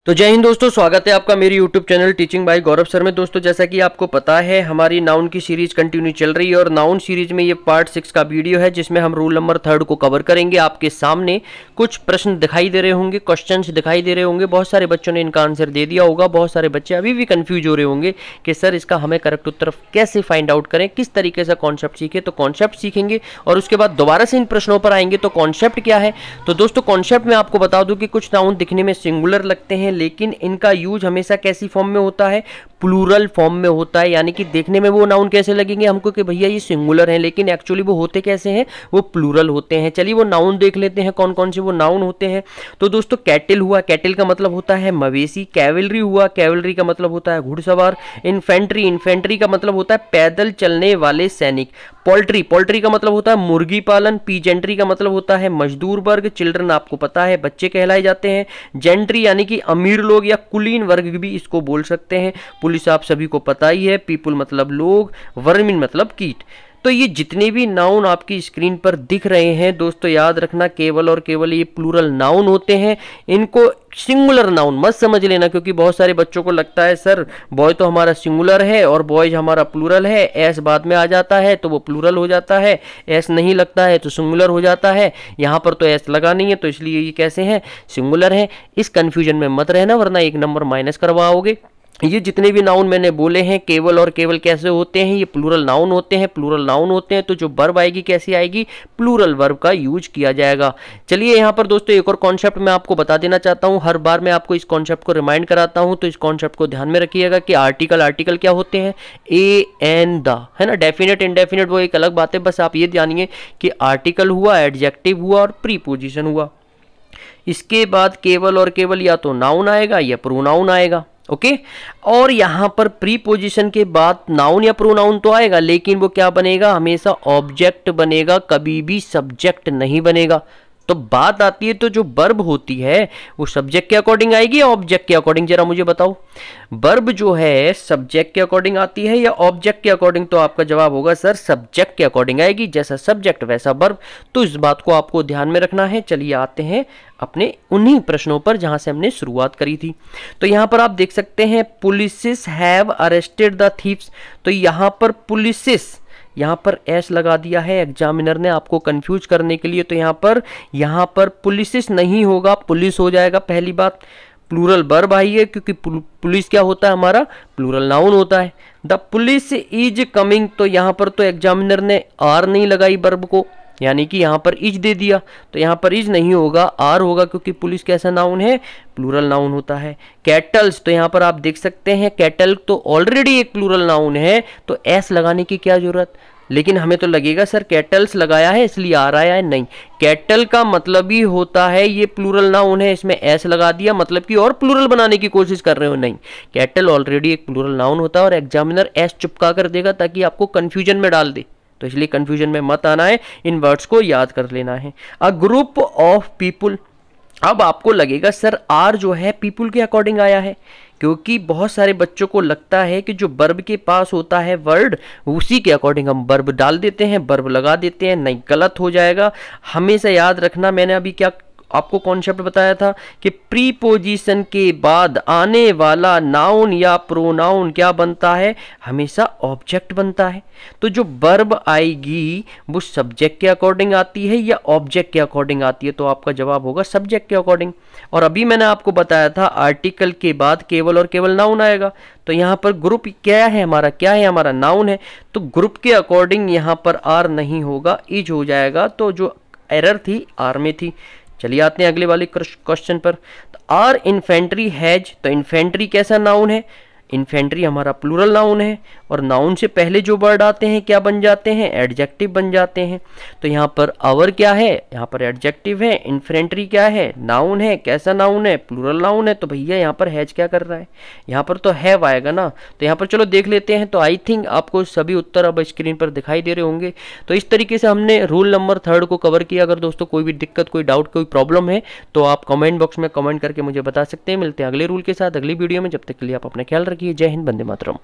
तो जय हिंद दोस्तों, स्वागत है आपका मेरे YouTube चैनल टीचिंग बाय गौरव सर में। दोस्तों जैसा कि आपको पता है हमारी नाउन की सीरीज कंटिन्यू चल रही है और नाउन सीरीज में ये पार्ट 6 का वीडियो है जिसमें हम रूल नंबर 3 को कवर करेंगे। आपके सामने कुछ प्रश्न दिखाई दे रहे होंगे, क्वेश्चंस दिखाई दे रहे होंगे। बहुत सारे बच्चों ने इनका आंसर दे दिया होगा, बहुत सारे बच्चे अभी भी कंफ्यूज हो रहे होंगे कि सर इसका हमें करेक्ट उत्तर कैसे फाइंड आउट करें, किस तरीके से कॉन्सेप्ट सीखे। तो कॉन्सेप्ट सीखेंगे और उसके बाद दोबारा से इन प्रश्नों पर आएंगे। तो कॉन्सेप्ट क्या है? तो दोस्तों कॉन्सेप्ट में आपको बता दूं कि कुछ नाउन दिखने में सिंगुलर लगते हैं लेकिन इनका यूज हमेशा कैसी फॉर्म में होता है? प्लूरल फॉर्म में होता है। यानी कि देखने में वो नाउन कैसे लगेंगे हमको कि भैया ये सिंगुलर हैं, लेकिन एक्चुअली वो होते कैसे हैं? वो प्लूरल होते हैं। चलिए वो नाउन देख लेते हैं, कौन कौन से वो नाउन होते हैं। तो दोस्तों कैटल हुआ, कैटल का मतलब होता है मवेशी। कैवलरी हुआ, कैवलरी का मतलब होता है घुड़सवार। इन्फेंट्री, इन्फेंट्री का मतलब होता है पैदल चलने वाले सैनिक। पोल्ट्री, पोल्ट्री का मतलब होता है मुर्गी पालन। पीजेंट्री का मतलब होता है मजदूर वर्ग। चिल्ड्रन आपको पता है बच्चे कहलाए जाते हैं। जेंट्री यानी कि अमीर लोग या कुलीन वर्ग भी इसको बोल सकते हैं। पुलिस आप सभी को पता ही है। पीपुल मतलब लोग, वर्मिन मतलब कीट। तो ये जितने भी नाउन आपकी स्क्रीन पर दिख रहे हैं दोस्तों, याद रखना केवल और केवल ये प्लूरल नाउन होते हैं। इनको सिंगुलर नाउन मत समझ लेना, क्योंकि बहुत सारे बच्चों को लगता है सर बॉय तो हमारा सिंगुलर है और बॉयज हमारा प्लूरल है, एस बाद में आ जाता है तो वो प्लूरल हो जाता है, एस नहीं लगता है तो सिंगुलर हो जाता है। यहाँ पर तो एस लगा नहीं है तो इसलिए ये कैसे हैं? सिंगुलर है। इस कंफ्यूजन में मत रहना वरना एक नंबर माइनस करवाओगे। ये जितने भी नाउन मैंने बोले हैं केवल और केवल कैसे होते हैं? ये प्लूरल नाउन होते हैं। प्लूरल नाउन होते हैं तो जो वर्ब आएगी कैसी आएगी? प्लूरल वर्ब का यूज किया जाएगा। चलिए यहाँ पर दोस्तों एक और कॉन्सेप्ट मैं आपको बता देना चाहता हूँ। हर बार मैं आपको इस कॉन्सेप्ट को रिमाइंड कराता हूँ तो इस कॉन्सेप्ट को ध्यान में रखिएगा कि आर्टिकल, आर्टिकल क्या होते हैं? ए एन द, है ना। डेफिनेट इंडेफिनेट वो एक अलग बात है, बस आप ये जानिए कि आर्टिकल हुआ, एडजेक्टिव हुआ और प्रीपोजिशन हुआ। इसके बाद केवल और केवल या तो नाउन आएगा या प्रोनाउन आएगा। ओके और यहां पर प्रीपोजिशन के बाद नाउन या प्रोनाउन तो आएगा लेकिन वो क्या बनेगा? हमेशा ऑब्जेक्ट बनेगा, कभी भी सब्जेक्ट नहीं बनेगा। तो बात आती है तो जो वर्ब होती है वो सब्जेक्ट के अकॉर्डिंग आएगी या ऑब्जेक्ट के अकॉर्डिंग? जरा मुझे बताओ। वर्ब जो है सब्जेक्ट के अकॉर्डिंग आती है या ऑब्जेक्ट के अकॉर्डिंग? तो आपका जवाब होगा सर सब्जेक्ट के अकॉर्डिंग आएगी। जैसा सब्जेक्ट वैसा वर्ब। तो इस बात को आपको ध्यान में रखना है। चलिए आते हैं अपने उन्हीं प्रश्नों पर जहां से हमने शुरुआत करी थी। तो यहां पर आप देख सकते हैं पुलिसेस हैव अरेस्टेड द थीव्स। तो यहां पर पुलिसेस, यहाँ पर एस लगा दिया है एग्जामिनर ने आपको कंफ्यूज करने के लिए। तो यहाँ पर पुलिसेस नहीं होगा, पुलिस हो जाएगा। पहली बात प्लूरल वर्ब आई है क्योंकि पुलिस क्या होता है? हमारा प्लूरल नाउन होता है। द पुलिस इज कमिंग, तो यहाँ पर तो एग्जामिनर ने आर नहीं लगाई वर्ब को, यानी कि यहाँ पर इज दे दिया। तो यहाँ पर इज नहीं होगा, आर होगा क्योंकि पुलिस कैसा नाउन है? प्लूरल नाउन होता है। कैटल्स, तो यहाँ पर आप देख सकते हैं कैटल तो ऑलरेडी एक प्लूरल नाउन है तो एस लगाने की क्या जरूरत? लेकिन हमें तो लगेगा सर कैटल्स लगाया है इसलिए आ रहा है। नहीं, कैटल का मतलब ही होता है ये प्लूरल नाउन है, इसमें एस लगा दिया मतलब कि और प्लूरल बनाने की कोशिश कर रहे हो। नहीं, कैटल ऑलरेडी एक प्लूरल नाउन होता है और एग्जामिनर एस चिपका कर देगा ताकि आपको कंफ्यूजन में डाल दे। तो इसलिए कंफ्यूजन में मत आना है, इन वर्ड्स को याद कर लेना है। अ ग्रुप ऑफ पीपुल, अब आपको लगेगा सर आर जो है पीपुल के अकॉर्डिंग आया है, क्योंकि बहुत सारे बच्चों को लगता है कि जो वर्ब के पास होता है वर्ड उसी के अकॉर्डिंग हम वर्ब डाल देते हैं, वर्ब लगा देते हैं। नहीं, गलत हो जाएगा। हमेशा याद रखना, मैंने अभी क्या आपको कॉन्सेप्ट बताया था कि प्रीपोजिशन के बाद आने वाला नाउन या प्रोनाउन क्या बनता है? हमेशा ऑब्जेक्ट बनता है। तो जो वर्ब आएगी वो सब्जेक्ट के अकॉर्डिंग आती है या ऑब्जेक्ट के अकॉर्डिंग आती है? तो आपका जवाब होगा सब्जेक्ट के अकॉर्डिंग। और अभी मैंने आपको बताया था आर्टिकल के बाद केवल और केवल नाउन आएगा। तो यहाँ पर ग्रुप क्या है हमारा? क्या है हमारा? नाउन है। तो ग्रुप के अकॉर्डिंग यहाँ पर आर नहीं होगा, इज हो जाएगा। तो जो एरर थी आर में थी। चलिए आते हैं अगले वाले क्वेश्चन पर। तो आर इन्फेंट्री हैज, तो इन्फेंट्री कैसा नाउन है? इन्फेंट्री हमारा प्लूरल नाउन है और नाउन से पहले जो वर्ड आते हैं क्या बन जाते हैं? एडजेक्टिव बन जाते हैं। तो यहाँ पर आवर क्या है? यहाँ पर एडजेक्टिव है। इन्फेंट्री क्या है? नाउन है। कैसा नाउन है? प्लूरल नाउन है। तो भैया यहाँ पर हैज क्या कर रहा है? यहाँ पर तो हैव आएगा ना। तो यहाँ पर चलो देख लेते हैं। तो आई थिंक आपको सभी उत्तर अब स्क्रीन पर दिखाई दे रहे होंगे। तो इस तरीके से हमने रूल नंबर 3 को कवर किया। अगर दोस्तों कोई भी दिक्कत, कोई डाउट, कोई प्रॉब्लम है तो आप कमेंट बॉक्स में कमेंट करके मुझे बता सकते हैं। मिलते हैं अगले रूल के साथ अगली वीडियो में। जब तक के लिए आप अपना ख्याल रखिए। जय हिंद, वंदे मातरम।